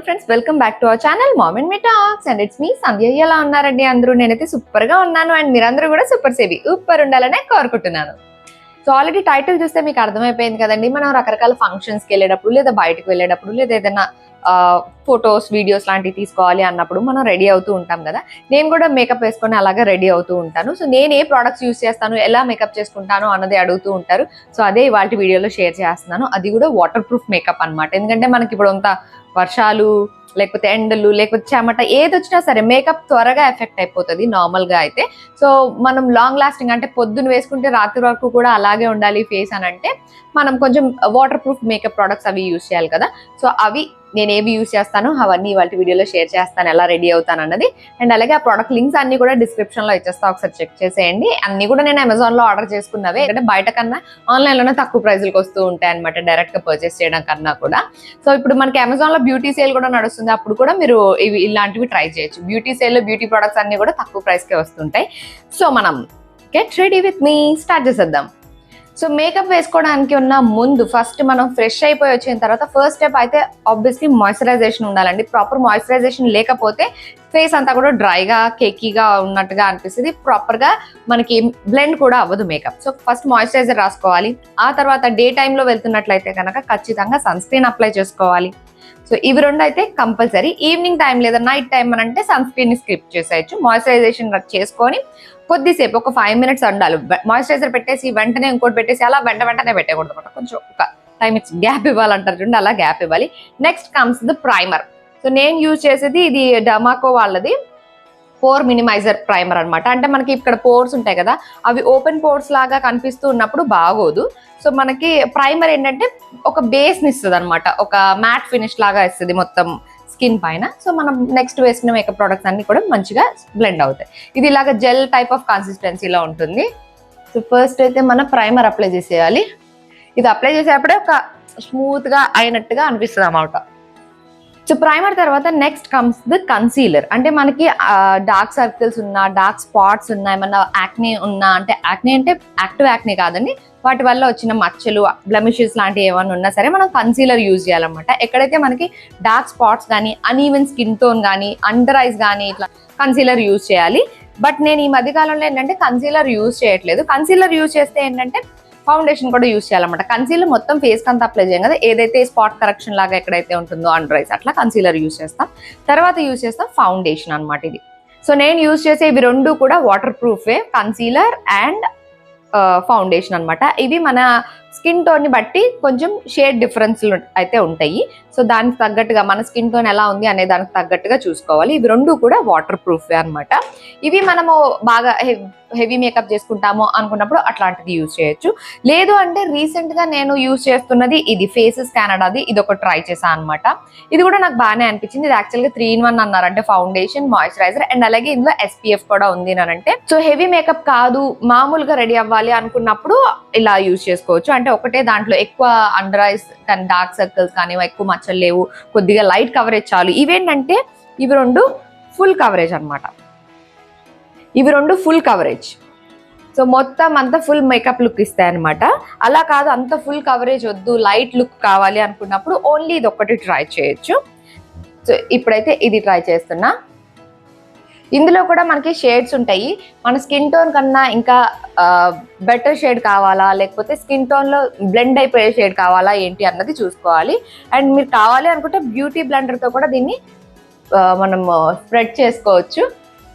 Friends, welcome back to our channel mom and me talks and it's me Sandhya. ఎలా ఉన్నారండి అందరూ? నేనైతే super గా ఉన్నాను అండ్ మీరందరూ కూడా సూపర్ సేవి సూపర్ ఉండాలనే కోరుకుంటున్నాను. సో ఆల్రెడీ టైటిల్ చూస్తే మీకు అర్థమైపోయింది కదండి. మనం రకరకాల ఫంక్షన్స్కి వెళ్ళేటప్పుడు లేదా బయటకు వెళ్ళేటప్పుడు లేదా ఏదైనా ఫొటోస్ వీడియోస్ లాంటివి తీసుకోవాలి అన్నప్పుడు మనం రెడీ అవుతూ ఉంటాం కదా. నేను కూడా మేకప్ వేసుకొని అలాగే రెడీ అవుతూ ఉంటాను. సో నేను ఏ ప్రోడక్ట్స్ యూస్ చేస్తాను, ఎలా మేకప్ చేసుకుంటాను అన్నది అడుగుతూ ఉంటారు. సో అదే ఇవాళ వీడియోలో షేర్ చేస్తున్నాను. అది కూడా వాటర్ ప్రూఫ్ మేకప్ అనమాట. ఎందుకంటే మనకి ఇప్పుడు అంత వర్షాలు లేకపోతే ఎండలు లేకపోతే చెమట ఏది వచ్చినా సరే మేకప్ త్వరగా ఎఫెక్ట్ అయిపోతుంది నార్మల్గా అయితే. సో మనం లాంగ్ లాస్టింగ్ అంటే పొద్దున్న వేసుకుంటే రాత్రి వరకు కూడా అలాగే ఉండాలి ఫేస్ అని అంటే మనం కొంచెం వాటర్ ప్రూఫ్ మేకప్ ప్రోడక్ట్స్ అవి యూస్ చేయాలి కదా. సో అవి నేను ఏవి యూస్ చేస్తాను అవన్నీ వాటి వీడియోలో షేర్ చేస్తాను, ఎలా రెడీ అవుతాను అన్నది. అండ్ అలాగే ఆ ప్రోడక్ట్ లింక్స్ అన్ని కూడా డిస్క్రిప్షన్ లో ఇచ్చేస్తా, ఒకసారి చెక్ చేసేయండి. అన్ని కూడా నేను అమెజాన్ లో ఆర్డర్ చేసుకున్నవే, ఎందుకంటే బయట కన్నా ఆన్లైన్ లోనే తక్కువ ప్రైజులకు వస్తూ ఉంటాయి అనమాట, డైరెక్ట్ గా పర్చేస్ చేయడం కన్నా కూడా. సో ఇప్పుడు మనకి అమెజాన్ లో బ్యూటీ సేల్ కూడా నడుస్తుంది, అప్పుడు కూడా మీరు ఇలాంటివి ట్రై చేయొచ్చు. బ్యూటీ సేల్ లో బ్యూటీ ప్రొడక్ట్స్ అన్ని కూడా తక్కువ ప్రైస్ కే వస్తుంటాయి. సో మనం get ready with me, start చేసేద్దాం. సో మేకప్ వేసుకోవడానికి ఉన్న ముందు ఫస్ట్ మనం ఫ్రెష్ అయిపోయి వచ్చిన తర్వాత ఫస్ట్ స్టెప్ అయితే ఆబ్వియస్లీ మాయిశ్చరైజేషన్ ఉండాలండి. ప్రాపర్ మాయిశ్చరైజేషన్ లేకపోతే ఫేస్ అంతా కూడా డ్రైగా కేకీగా ఉన్నట్టుగా అనిపిస్తుంది, ప్రాపర్గా మనకి బ్లెండ్ కూడా అవ్వదు మేకప్. సో ఫస్ట్ మాయిశ్చరైజర్ రాసుకోవాలి. ఆ తర్వాత డే టైంలో వెళ్తున్నట్లయితే కనుక ఖచ్చితంగా సన్ స్క్రీన్ అప్లై చేసుకోవాలి. సో ఇవి రెండు అయితే కంపల్సరీ. ఈవినింగ్ టైం లేదా నైట్ టైం అని అంటే సన్ స్క్రీన్ ని స్కిప్ చేసేయచ్చు. మాయిశ్చరైజేషన్ చేసుకొని కొద్దిసేపు ఒక 5 minutes ఉండాలి. మాయిశ్చరైజర్ పెట్టేసి వెంటనే ఇంకోటి పెట్టేసి అలా వెంటనే పెట్టకూడదు అనమాట. కొంచెం ఒక 5 minutes గ్యాప్ ఇవ్వాలంటారు చూడండి, అలా గ్యాప్ ఇవ్వాలి. Next comes the primer. So నేను యూజ్ చేసేది ఇది డమాకో వాళ్ళది పోర్ మినిమైజర్ ప్రైమర్ అనమాట. అంటే మనకి ఇక్కడ పోర్స్ ఉంటాయి కదా, అవి ఓపెన్ పోర్స్ లాగా కనిపిస్తూ ఉన్నప్పుడు బాగోదు. సో మనకి ప్రైమర్ ఏంటంటే ఒక బేస్ని ఇస్తుంది అనమాట, ఒక మ్యాట్ ఫినిష్ లాగా ఇస్తుంది మొత్తం స్కిన్ పైన. సో మనం నెక్స్ట్ వేసుకున్న మేకప్ ప్రొడక్ట్స్ అన్ని కూడా మంచిగా బ్లెండ్ అవుతాయి. ఇది ఇలాగ జెల్ టైప్ ఆఫ్ కన్సిస్టెన్సీలో ఉంటుంది. సో ఫస్ట్ అయితే మనం ప్రైమర్ అప్లై చేసేయాలి. ఇది అప్లై చేసేటప్పుడే ఒక స్మూత్గా అయినట్టుగా అనిపిస్తుంది అన్నమాట. సో ప్రైమర్ తర్వాత నెక్స్ట్ కమ్స్ ద కన్సీలర్. అంటే మనకి డార్క్ సర్కిల్స్ ఉన్నా, డార్క్ స్పాట్స్ ఉన్నా, ఏమన్నా యాక్నే ఉన్నా, అంటే యాక్నే అంటే యాక్టివ్ యాక్నే కాదండి, వాటి వల్ల వచ్చిన మచ్చలు బ్లెమిషెస్ లాంటివి ఏమైనా ఉన్నా సరే మనం కన్సీలర్ యూజ్ చేయాలన్నమాట. ఎక్కడైతే మనకి డార్క్ స్పాట్స్ కానీ, అన్ఈవెన్ స్కిన్ టోన్ కానీ, అండర్ ఐస్ కానీ ఇట్లా కన్సీలర్ యూజ్ చేయాలి. బట్ నేను ఈ మధ్యకాలంలో ఏంటంటే కన్సీలర్ యూజ్ చేయట్లేదు. కన్సీలర్ యూజ్ చేస్తే ఏంటంటే ఫౌండేషన్ కూడా యూజ్ చేయాలన్నమాట. కన్సీలర్ మొత్తం ఫేస్ కంతా అప్లై చేయం కదా, ఏదైతే స్పాట్ కరెక్షన్ లాగా ఎక్కడైతే ఉంటుందో అండర్ ఐస్ అట్లా కన్సీలర్ యూజ్ చేస్తాం. తర్వాత యూజ్ చేస్తాం ఫౌండేషన్ అనమాట ఇది. సో నేను యూజ్ చేసే ఇవి రెండు కూడా వాటర్ ప్రూఫే, కన్సీలర్ అండ్ ఫౌండేషన్ అనమాట. ఇవి మన స్కిన్ టోన్ ని బట్టి కొంచెం షేడ్ డిఫరెన్స్లు అయితే ఉంటాయి. సో దానికి తగ్గట్టుగా మన స్కిన్ టోన్ ఎలా ఉంది అనే దానికి తగ్గట్టుగా చూసుకోవాలి. ఇవి రెండు కూడా వాటర్ ప్రూఫే అనమాట. ఇవి మనము బాగా హెవీ మేకప్ చేసుకుంటాము అనుకున్నప్పుడు అట్లాంటిది యూజ్ చేయొచ్చు. లేదు అంటే రీసెంట్ గా నేను యూజ్ చేస్తున్నది ఇది ఫేసెస్ కెనడాది, ఇది ఒక ట్రై చేశాను అనమాట. ఇది కూడా నాకు బాగానే అనిపించింది. ఇది యాక్చువల్గా 3-in-1 అన్నారు, అంటే ఫౌండేషన్, మాయిశ్చరైజర్ అండ్ అలాగే ఇందులో SPF కూడా ఉంది అని అంటే. సో హెవీ మేకప్ కాదు, మామూలుగా రెడీ అవ్వాలి అనుకున్నప్పుడు ఇలా యూజ్ చేసుకోవచ్చు. అంటే ఒకటే దాంట్లో ఎక్కువ అండర్ ఐస్ కానీ, డార్క్ సర్కిల్స్ కానీ, ఎక్కువ మచ్చలు లేవు, కొద్దిగా లైట్ కవరేజ్ చాలు. ఇవేంటంటే ఇవి రెండు ఫుల్ కవరేజ్ అనమాట. ఇవి రెండు ఫుల్ కవరేజ్. సో మొత్తం అంతా ఫుల్ మేకప్ లుక్ ఇస్తాయి అనమాట. అలా కాదు, అంత ఫుల్ కవరేజ్ వద్దు, లైట్ లుక్ కావాలి అనుకున్నప్పుడు ఓన్లీ ఇది ఒక్కటి ట్రై చేయొచ్చు. సో ఇప్పుడైతే ఇది ట్రై చేస్తున్నా. ఇందులో కూడా మనకి షేడ్స్ ఉంటాయి. మన స్కిన్ టోన్ కన్నా ఇంకా బెటర్ షేడ్ కావాలా, లేకపోతే స్కిన్ టోన్లో బ్లెండ్ అయిపోయే షేడ్ కావాలా ఏంటి అన్నది చూసుకోవాలి. అండ్ మీరు కావాలి అనుకుంటే బ్యూటీ బ్లెండర్తో కూడా దీన్ని మనం స్ప్రెడ్ చేసుకోవచ్చు.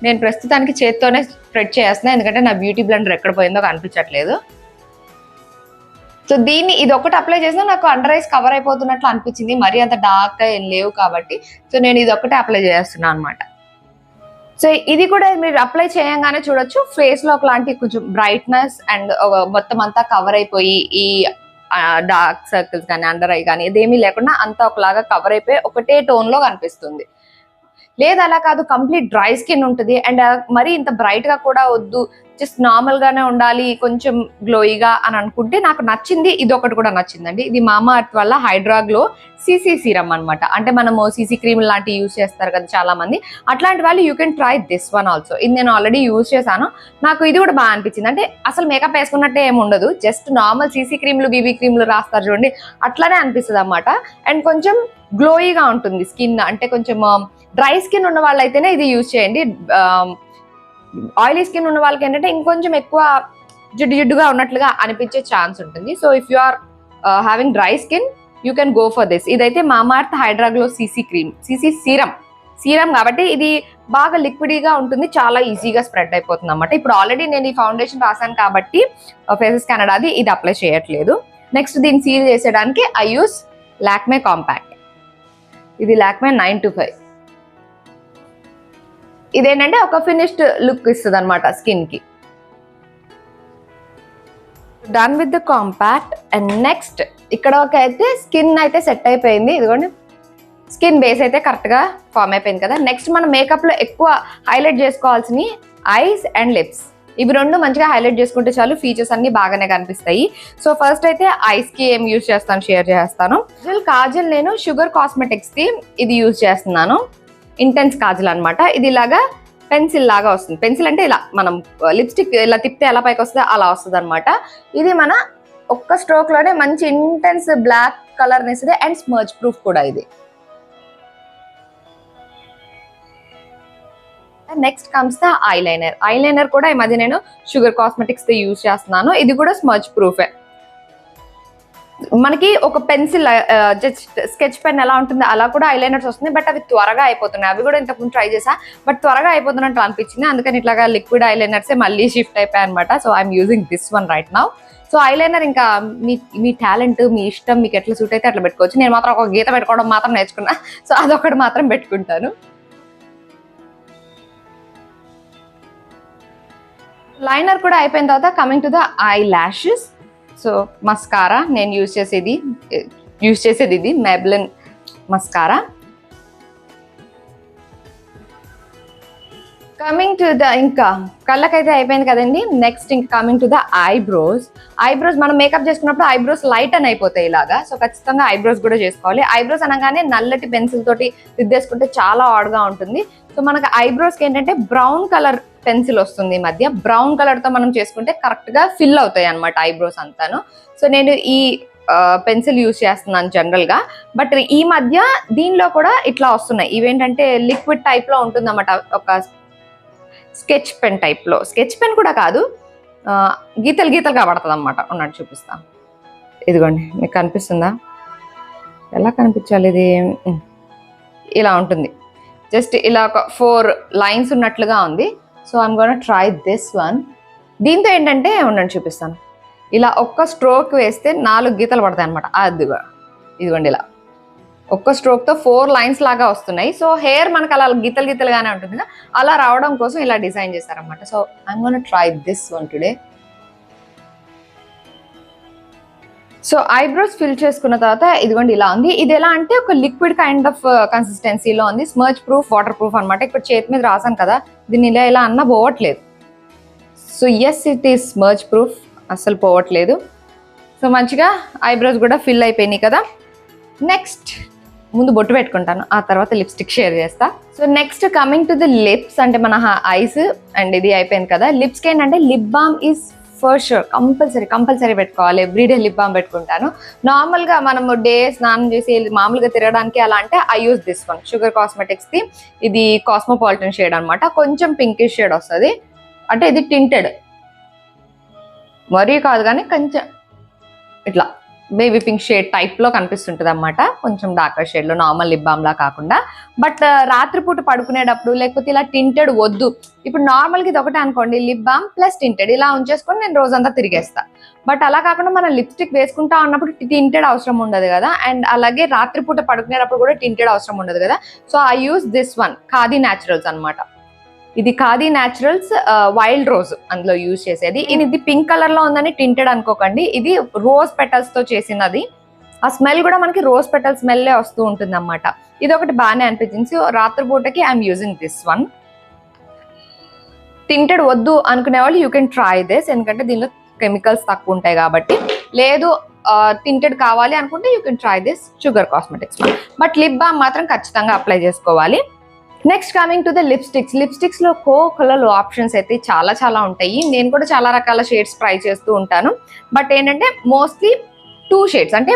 నేను ప్రస్తుతానికి చేత్తోనే స్ప్రెడ్ చేస్తున్నాను, ఎందుకంటే నా బ్యూటీ బ్లెండర్ ఎక్కడ పోయిందో కనిపించట్లేదు. సో దీన్ని ఇది ఒకటి అప్లై చేసినా నాకు అండర్ ఐస్ కవర్ అయిపోతున్నట్లు అనిపించింది, మరీ అంత డార్క్గా ఏం లేవు కాబట్టి. సో నేను ఇది ఒకటే అప్లై చేస్తున్నాను అనమాట. సో ఇది కూడా మీరు అప్లై చేయంగానే చూడొచ్చు ఫేస్ లో ఒకలాంటి కొంచెం బ్రైట్నెస్ అండ్ మొత్తం అంతా కవర్ అయిపోయి ఈ డార్క్ సర్కిల్స్ కానీ, అండర్ ఐ కానీ ఇదేమీ లేకుండా అంతా ఒకలాగా కవర్ అయిపోయి ఒకటే టోన్ లో కనిపిస్తుంది. లేదు అలా కాదు, కంప్లీట్ డ్రై స్కిన్ ఉంటుంది అండ్ మరీ ఇంత బ్రైట్ గా కూడా వద్దు, జస్ట్ నార్మల్ గానే ఉండాలి, కొంచెం గ్లోయిగా అని అనుకుంటే నాకు నచ్చింది ఇది ఒకటి కూడా నచ్చిందండి. ఇది మామా అర్త్ వల్ల హైడ్రా గ్లో CC సీరం అనమాట. అంటే మనము CC క్రీమ్ లాంటివి యూజ్ చేస్తారు కదా చాలా మంది, అట్లాంటి వాళ్ళు you can try this one also. ఇది నేను ఆల్రెడీ యూజ్ చేశాను, నాకు ఇది కూడా బాగా అనిపించింది. అంటే అసలు మేకప్ వేసుకున్నట్టే ఏమి ఉండదు, జస్ట్ నార్మల్ CC క్రీమ్లు BB క్రీమ్లు రాస్తారు చూడండి, అట్లానే అనిపిస్తుంది అనమాట. అండ్ కొంచెం గ్లోయిగా ఉంటుంది స్కిన్. అంటే కొంచెం డ్రై స్కిన్ ఉన్న వాళ్ళైతేనే ఇది యూజ్ చేయండి. ఆయిలీ స్కిన్ ఉన్న వాళ్ళకి ఏంటంటే ఇంకొంచెం ఎక్కువ జిడ్డు జిడ్డుగా ఉన్నట్లుగా అనిపించే ఛాన్స్ ఉంటుంది. So if you are having dry skin you can go for this. ఇదైతే Mamaearth hydra glow CC cream, CC serum కాబట్టి ఇది బాగా లిక్విడీగా ఉంటుంది, చాలా ఈజీగా స్ప్రెడ్ అయిపోతుంది అన్నమాట. ఇప్పుడు ఆల్రెడీ నేను ఈ ఫౌండేషన్ రాసాను కాబట్టి ఫేసెస్ కెనడాది ఇది అప్లై చేయట్లేదు. నెక్స్ట్ దీన్ని సీల్ చేసేయడానికి ఐ యూస్ లాక్మే కాంపాక్ట్. ఇది లాక్మే 925. ఇదేంటంటే ఒక ఫినిష్డ్ లుక్ ఇస్తుంది అనమాట స్కిన్ కి. Done with the compact. And next ఇక్కడ ఒక అయితే స్కిన్ అయితే సెట్ అయిపోయింది. ఇదిగోండి స్కిన్ బేస్ అయితే కరెక్ట్గా ఫామ్ అయిపోయింది కదా. నెక్స్ట్ మనం మేకప్లో ఎక్కువ హైలైట్ చేసుకోవాల్సినవి ఐస్ అండ్ లిప్స్. ఇవి రెండు మంచిగా హైలైట్ చేసుకుంటే చాలు, ఫీచర్స్ అన్ని బాగానే కనిపిస్తాయి. సో ఫస్ట్ అయితే ఐస్కి ఏం యూజ్ చేస్తాను షేర్ చేస్తాను. కాజల్ నేను షుగర్ కాస్మెటిక్స్ది ఇది యూజ్ చేస్తున్నాను. ఇంటెన్స్ కాజల్ అనమాట. ఇది ఇలాగా పెన్సిల్ లాగా వస్తుంది. పెన్సిల్ అంటే ఇలా మనం లిప్స్టిక్ ఇలా తిప్పితే ఎలా పైకి వస్తుందో అలా వస్తుంది అనమాట. ఇది మన ఒక్క స్ట్రోక్ లోనే మంచి ఇంటెన్స్ బ్లాక్ కలర్ ఇస్తుంది అండ్ స్మర్జ్ ప్రూఫ్ కూడా ఇది. Next comes the eyeliner. Eyeliner కూడా ఈ మధ్య నేను షుగర్ కాస్మెటిక్స్ తో యూజ్ చేస్తున్నాను. ఇది కూడా స్మర్జ్ ప్రూఫే. మనకి ఒక పెన్సిల్ జస్ట్ స్కెచ్ పెన్ ఎలా ఉంటుంది అలా కూడా ఐలైనర్స్ వస్తుంది, బట్ అవి త్వరగా అయిపోతున్నాయి. అవి కూడా ఇంతకుముందు ట్రై చేసా, బట్ త్వరగా అయిపోతున్నట్టు అనిపించింది. అందుకని ఇట్లాగా లిక్విడ్ ఐలైనర్సే మళ్ళీ షిఫ్ట్ అయిపోయాయి అనమాట. So I'm using this one right now. So eyeliner ఇంకా మీ టాలెంట్, మీ ఇష్టం, మీకు ఎట్లా సూట్ అయితే అట్లా పెట్టుకోవచ్చు. నేను మాత్రం ఒక గీత పెట్టుకోవడం మాత్రం నేర్చుకున్నా, సో అదొకటి మాత్రం పెట్టుకుంటాను. లైనర్ కూడా అయిపోయిన తర్వాత coming to the I lashes. So mascara నేను యూజ్ చేసేది ఇది Maybelline mascara. Coming to the ఇంకా కళ్ళకైతే అయిపోయింది కదండి. నెక్స్ట్ ఇంకా కమింగ్ టు ద ఐబ్రోస్. మనం మేకప్ చేసుకున్నప్పుడు ఐబ్రోస్ లైట్ అని అయిపోతాయి ఇలాగా. సో ఖచ్చితంగా ఐబ్రోస్ కూడా చేసుకోవాలి. ఐబ్రోస్ అనగానే నల్లటి పెన్సిల్ తోటి దిద్దేసుకుంటే చాలా ఆడ్గా ఉంటుంది. సో మనకు ఐబ్రోస్కి ఏంటంటే బ్రౌన్ కలర్ పెన్సిల్ వస్తుంది. ఈ మధ్య బ్రౌన్ కలర్ తో మనం చేసుకుంటే కరెక్ట్ గా ఫిల్ అవుతాయి అనమాట ఐబ్రోస్ అంతాను. సో నేను ఈ పెన్సిల్ యూజ్ చేస్తున్నాను జనరల్ గా, బట్ ఈ మధ్య దీనిలో కూడా ఇట్లా వస్తున్నాయి. ఇవేంటంటే లిక్విడ్ టైప్ లో ఉంటుంది అన్నమాట, ఒక స్కెచ్ పెన్ టైప్ లో. స్కెచ్ పెన్ కూడా కాదు, గీతలుగా పడుతుంది అనమాట. ఉన్నట్టు చూపిస్తాను. ఇదిగోండి మీకు కనిపిస్తుందా, ఎలా కనిపించాలి, ఇది ఇలా ఉంటుంది. జస్ట్ ఇలా ఒక 4 లైన్స్ ఉన్నట్లుగా ఉంది. So I'm gonna try this one. దీంతో ఏంటంటే ఉండండి చూపిస్తాను. ఇలా ఒక్క స్ట్రోక్ వేస్తే 4 గీతలు పడతాయి అనమాట. అదిగా ఇదిగోండి ఇలా ఒక్క స్ట్రోక్తో 4 లైన్స్ లాగా వస్తున్నాయి. సో హెయిర్ మనకు అలా గీతలుగానే ఉంటుంది, అలా రావడం కోసం ఇలా డిజైన్ చేశారనమాట. So I'm gonna try this one today. So eyebrows fill చేసుకున్న తర్వాత ఇదిగోండి ఇలా ఉంది. ఇది ఎలా అంటే ఒక లిక్విడ్ కైండ్ ఆఫ్ కన్సిస్టెన్సీలో ఉంది. స్మర్జ్ ప్రూఫ్, వాటర్ ప్రూఫ్ అనమాట. ఇక్కడ చేతి మీద రాసాను కదా, దీన్ని ఇలా అన్నా పోవట్లేదు. So yes it is smudge proof, అస్సలు పోవట్లేదు. సో మంచిగా ఐబ్రోస్ కూడా ఫిల్ అయిపోయినాయి కదా. నెక్స్ట్ ముందు బొట్టు పెట్టుకుంటాను, ఆ తర్వాత లిప్స్టిక్ షేర్ చేస్తా. So next coming to the lips. అంటే మన ఐస్ అండ్ ఇది అయిపోయింది కదా. లిప్స్కి ఏంటంటే lip balm is for sure compulsory పెట్టుకోవాలి. ఎవ్రీడే లిప్ బామ్ పెట్టుకుంటాను. నార్మల్గా మనము డే స్నానం చేసి మామూలుగా తిరగడానికి అలా అంటే I use this one, Sugar కాస్మెటిక్స్ది. ఇది కాస్మోపాలిటన్ షేడ్ అనమాట, కొంచెం పింకిష్ షేడ్ వస్తుంది. అంటే ఇది టింటెడ్ మరీ కాదు కానీ కొంచెం ఇట్లా బేబీ పింక్ షేడ్ టైప్లో కనిపిస్తుంటుంది అనమాట, కొంచెం డార్కర్ షేడ్లో, నార్మల్ లిప్ బామ్లా కాకుండా. బట్ రాత్రిపూట పడుకునేటప్పుడు లేకపోతే ఇలా టింటెడ్ వద్దు. ఇప్పుడు నార్మల్గా ఇది ఒకటే అనుకోండి, లిప్ బామ్ ప్లస్ టింటెడ్ ఇలా ఉంచేసుకొని నేను రోజంతా తిరిగేస్తా. బట్ అలా కాకుండా మనం లిప్స్టిక్ వేసుకుంటా ఉన్నప్పుడు టింటెడ్ అవసరం ఉండదు కదా, అండ్ అలాగే రాత్రిపూట పడుకునేటప్పుడు కూడా టింటెడ్ అవసరం ఉండదు కదా. So I use this one, khadi naturals అనమాట. ఇది ఖాదీ న్యాచురల్స్ వైల్డ్ రోజ్ అందులో యూజ్ చేసేది. ఇది పింక్ కలర్ లో ఉందని టింటెడ్ అనుకోకండి, ఇది రోజ్ పెటల్స్ తో చేసినది. ఆ స్మెల్ కూడా మనకి రోజ్ పెటల్ స్మెల్లే వస్తూ ఉంటుంది అన్నమాట. ఇది ఒకటి బాగానే అనిపించింది. సో రాత్రిపూటకి I'm using this one. Tinted వద్దు అనుకునే వాళ్ళు యూ కెన్ ట్రై దిస్, ఎందుకంటే దీనిలో కెమికల్స్ తక్కువ ఉంటాయి కాబట్టి. లేదు టింటెడ్ కావాలి అనుకుంటే you can try this sugar cosmetics. But lip balm మాత్రం ఖచ్చితంగా అప్లై చేసుకోవాలి. Next coming to the lipsticks లో కలర్ ఆప్షన్స్ అయితే చాలా ఉంటాయి. నేను కూడా చాలా రకాల షేడ్స్ ట్రై చేస్తూ ఉంటాను. బట్ ఏంటంటే మోస్ట్లీ 2 షేడ్స్, అంటే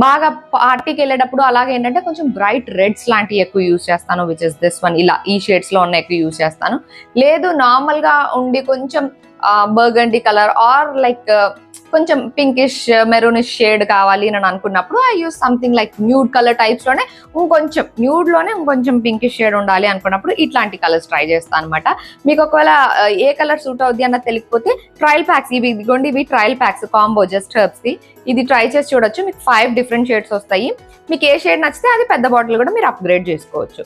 బాగా పార్టీకి వెళ్ళేటప్పుడు అలాగే ఏంటంటే కొంచెం బ్రైట్ రెడ్స్ లాంటివి ఎక్కువ యూజ్ చేస్తాను, విచ్ ఇస్ దిస్ వన్. ఇలా ఈ షేడ్స్ లో ఉన్న ఎక్కువ యూజ్ చేస్తాను. లేదు నార్మల్ గా ఉండి కొంచెం బర్గండీ కలర్ ఆర్ లైక్ కొంచెం పింకిష్ మెరూనిష్ షేడ్ కావాలి అని అనుకున్నప్పుడు I use something like nude colour types లోనే ఇంకొంచెం న్యూడ్ లోనే ఇంకొంచెం పింకిష్ షేడ్ ఉండాలి అనుకున్నప్పుడు ఇట్లాంటి కలర్స్ ట్రై చేస్తాను అనమాట. మీకు ఒకవేళ ఏ కలర్ సూట్ అవుద్ది అన్న తెలియకపోతే ట్రయల్ ప్యాక్స్ ఇవి trial packs combo just herbs the, ఇది ట్రై చేసి చూడొచ్చు. మీకు 5 డిఫరెంట్ షేడ్స్ వస్తాయి. మీకు ఏ షేడ్ నచ్చితే అది పెద్ద బాటిల్ కూడా మీరు అప్గ్రేడ్ చేసుకోవచ్చు.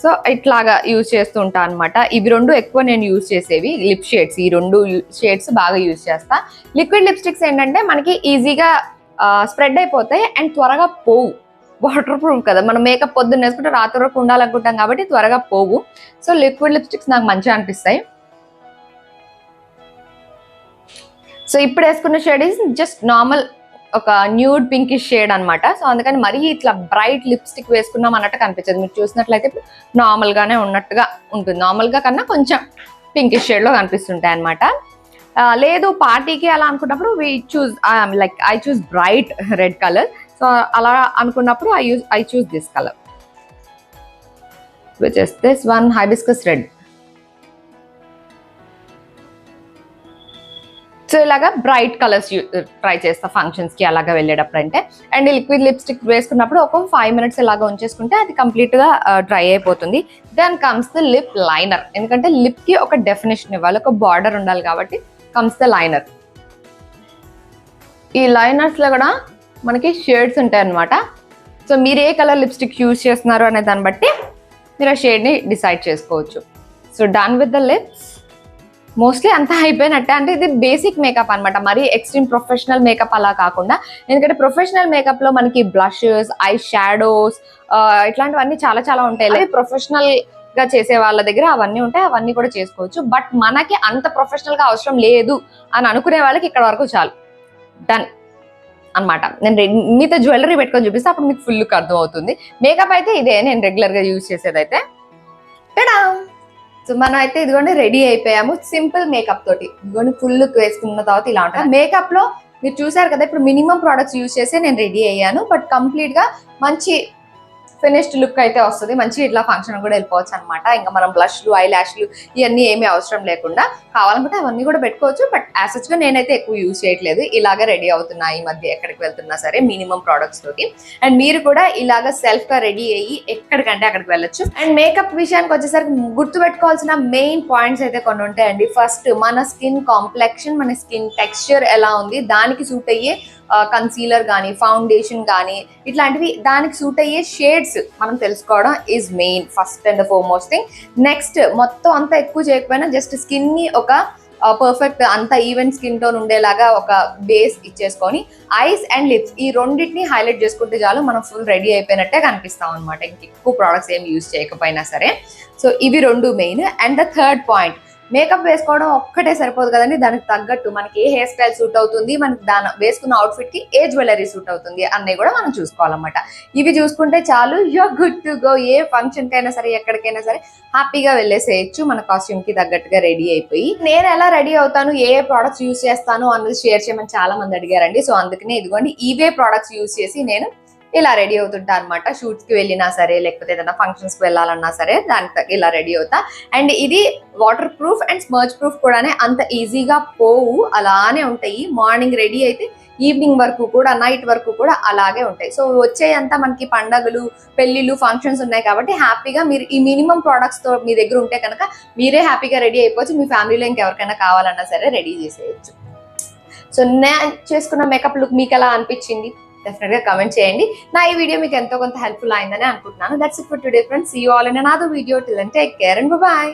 సో ఇట్లాగా యూజ్ చేస్తూ ఉంటాను అనమాట. ఇవి 2 ఎక్కువ నేను యూజ్ చేసేవి లిప్ షేడ్స్. ఈ 2 షేడ్స్ బాగా యూజ్ చేస్తా. లిక్విడ్ లిప్స్టిక్స్ ఏంటంటే మనకి ఈజీగా స్ప్రెడ్ అయిపోతాయి అండ్ త్వరగా పోవు. వాటర్ ప్రూఫ్ కదా, మనం మేకప్ పొద్దున్న వేసుకుంటే రాత్రి వరకు ఉండాలనుకుంటాం కాబట్టి త్వరగా పోవు. సో లిక్విడ్ లిప్స్టిక్స్ నాకు మంచిగా అనిపిస్తాయి. సో ఇప్పుడు వేసుకున్న షేడ్ ఇస్ జస్ట్ నార్మల్ ఒక న్యూడ్ పింకిష్ షేడ్ అనమాట. సో అందుకని మరీ ఇట్లా బ్రైట్ లిప్స్టిక్ వేసుకున్నాం అన్నట్టు కనిపించదు. మీరు చూసినట్లయితే నార్మల్ గానే ఉన్నట్టుగా ఉంటుంది. నార్మల్ గా కన్నా కొంచెం పింకిష్ షేడ్ లో కనిపిస్తుంటాయి అనమాట. లేదు పార్టీకి అలా అనుకున్నప్పుడు I choose bright red colour. So అలా అనుకున్నప్పుడు I choose this colour, which is this one hibiscus red. So ఇలాగా బ్రైట్ కలర్స్ ట్రై చేస్తా ఫంక్షన్స్ కి అలాగా వెళ్ళేటప్పుడు అంటే. అండ్ లిక్విడ్ లిప్స్టిక్ వేసుకున్నప్పుడు ఒక 5 మినిట్స్ ఇలాగా ఉంచేసుకుంటే అది కంప్లీట్ గా డ్రై అయిపోతుంది. Then comes the lip liner. ఎందుకంటే లిప్ కి ఒక డెఫినేషన్ ఇవ్వాలి, ఒక బార్డర్ ఉండాలి కాబట్టి కమ్స్ ద లైనర్. ఈ లైనర్స్ లో కూడా మనకి షేడ్స్ ఉంటాయి అనమాట. సో మీరు ఏ కలర్ లిప్స్టిక్ యూజ్ చేస్తున్నారు అనే దాన్ని బట్టి మీరు ఆ షేడ్ ని డిసైడ్ చేసుకోవచ్చు. So done with the lips. Mostly అంతా అయిపోయినట్టే. అంటే ఇది బేసిక్ మేకప్ అనమాట, మరీ ఎక్స్ట్రీమ్ ప్రొఫెషనల్ మేకప్ అలా కాకుండా. ఎందుకంటే ప్రొఫెషనల్ మేకప్ లో మనకి బ్లషెస్, ఐ షాడోస్ ఇట్లాంటివన్నీ చాలా చాలా ఉంటాయి. అవి ప్రొఫెషనల్ గా చేసే వాళ్ళ దగ్గర అవన్నీ ఉంటాయి, అవన్నీ కూడా చేసుకోవచ్చు. బట్ మనకి అంత ప్రొఫెషనల్ గా అవసరం లేదు అని అనుకునే వాళ్ళకి ఇక్కడ వరకు చాలు, డన్ అనమాట. నేను మీతో జ్యువెలరీ పెట్టుకొని చూపిస్తే అప్పుడు మీకు ఫుల్ అర్థం అవుతుంది. మేకప్ అయితే ఇదే నేను రెగ్యులర్ గా యూజ్ చేసేదైతే. సో మనం అయితే ఇదిగోండి రెడీ అయిపోయాము సింపుల్ మేకప్ తోటి. ఇదిగోండి ఫుల్ లుక్ వేసుకున్న తర్వాత ఇలా ఉంటుంది. మేకప్ లో మీరు చూసారు కదా, ఇప్పుడు మినిమం ప్రొడక్ట్స్ యూజ్ చేసి నేను రెడీ అయ్యాను. బట్ కంప్లీట్ గా మంచి ఫినిష్డ్ లుక్ అయితే వస్తుంది. మంచి ఇట్లా ఫంక్షన్ కూడా వెళ్ళిపోవచ్చు అనమాట. ఇంకా మనం బ్లష్లు, ఐ ల్యాష్లు ఇవన్నీ ఏమీ అవసరం లేకుండా కావాలనుకుంటే అవన్నీ కూడా పెట్టుకోవచ్చు. బట్ యాజ్ గా నేనైతే ఎక్కువ యూజ్ చేయట్లేదు. ఇలాగా రెడీ అవుతున్నా ఈ మధ్య ఎక్కడికి వెళ్తున్నా సరే మినిమం ప్రొడక్ట్స్ తోటి. అండ్ మీరు కూడా ఇలాగా సెల్ఫ్ గా రెడీ అయ్యి ఎక్కడికంటే అక్కడికి వెళ్ళొచ్చు. అండ్ మేకప్ విషయానికి వచ్చేసరికి గుర్తు పెట్టుకోవాల్సిన మెయిన్ పాయింట్స్ అయితే కొన్ని ఉంటాయండి. ఫస్ట్ మన స్కిన్ కాంప్లెక్షన్, మన స్కిన్ టెక్స్చర్ ఎలా ఉంది, దానికి సూట్ అయ్యే కన్సీలర్ కానీ ఫౌండేషన్ కానీ ఇట్లాంటివి దానికి సూట్ అయ్యే షేడ్స్ మనం తెలుసుకోవడం is main first and foremost thing. Next మొత్తం అంతా ఎక్కువ చేయకపోయినా జస్ట్ స్కిన్ ని ఒక పర్ఫెక్ట్ అంత ఈవెన్ స్కిన్ టోన్ ఉండేలాగా ఒక బేస్ ఇచ్చేసుకొని ఐస్ అండ్ లిప్స్ ఈ రెండింటిని హైలైట్ చేసుకుంటే చాలు మనం ఫుల్ రెడీ అయిపోయినట్టే కనిపిస్తాం అనమాట. ఇంక ఎక్కువ ప్రోడక్ట్స్ ఏమి యూజ్ చేయకపోయినా సరే. సో ఇవి 2 main. And the third point, makeup వేసుకోవడం ఒక్కటే సరిపోదు కదండి, దానికి తగ్గట్టు మనకి ఏ హెయిర్ స్టైల్ సూట్ అవుతుంది, మనకి దాని వేసుకున్న అవుట్ఫిట్ కి ఏ జ్యువెలరీ సూట్ అవుతుంది అన్నీ కూడా మనం చూసుకోవాలన్నమాట. ఇవి చూసుకుంటే చాలు, యూర్ గుడ్ టు గో. ఏ ఫంక్షన్ కైనా సరే ఎక్కడికైనా సరే హ్యాపీగా వెళ్ళేసేయచ్చు మన కాస్ట్యూమ్ కి తగ్గట్టుగా రెడీ అయిపోయి. నేను ఎలా రెడీ అవుతాను, ఏ ప్రోడక్ట్స్ యూజ్ చేస్తాను అన్నది షేర్ చేయమని చాలా మంది అడిగారండి. సో అందుకనే ఇదిగోండి ఇవే ప్రోడక్ట్స్ యూజ్ చేసి నేను ఇలా రెడీ అవుతుంటా అనమాట. షూట్స్ కి వెళ్ళినా సరే లేకపోతే ఏదైనా ఫంక్షన్స్ కి వెళ్ళాలన్నా సరే దానికి ఇలా రెడీ అవుతా. అండ్ ఇది waterproof and smudge proof కూడానే, అంత ఈజీగా పోవు, అలానే ఉంటాయి. మార్నింగ్ రెడీ అయితే ఈవినింగ్ వరకు కూడా, నైట్ వరకు కూడా అలాగే ఉంటాయి. సో వచ్చేయంతా మనకి పండగలు, పెళ్లిళ్ళు, ఫంక్షన్స్ ఉన్నాయి కాబట్టి హ్యాపీగా మీరు ఈ మినిమం ప్రోడక్ట్స్ తో మీ దగ్గర ఉంటే కనుక మీరే హ్యాపీగా రెడీ అయిపోవచ్చు. మీ ఫ్యామిలీలో ఇంకెవరికైనా కావాలన్నా సరే రెడీ చేసేయచ్చు. సో నేను చేసుకున్న మేకప్ లుక్ మీకు ఎలా అనిపించింది డెఫినెట్ గా కమెంట్ చేయండి. నా ఈ వీడియో మీకు ఎంతో కొంత హెల్ప్ఫుల్ అయిందని అనుకుంటున్నాను. That's it for today friends. See you all in another video. Till then take care and by.